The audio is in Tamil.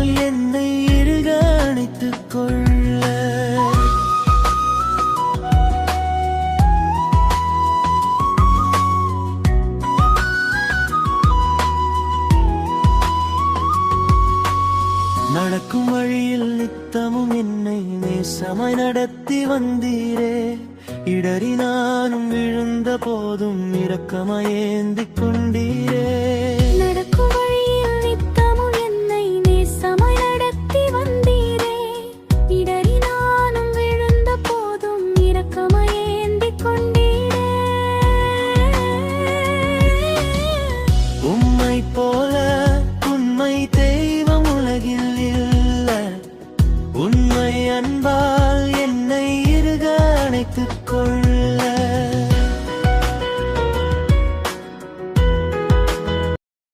காதல் என்னை இறுக அணைத்துக் கொள்ள. நடக்கும் வழியில் நித்தமும் என்னை நேசமாய் நடத்தி வந்தீரே. இடறி நானும் விழுந்த போதும் இரக்கமாய் ஏந்திக் கொண்டீரே.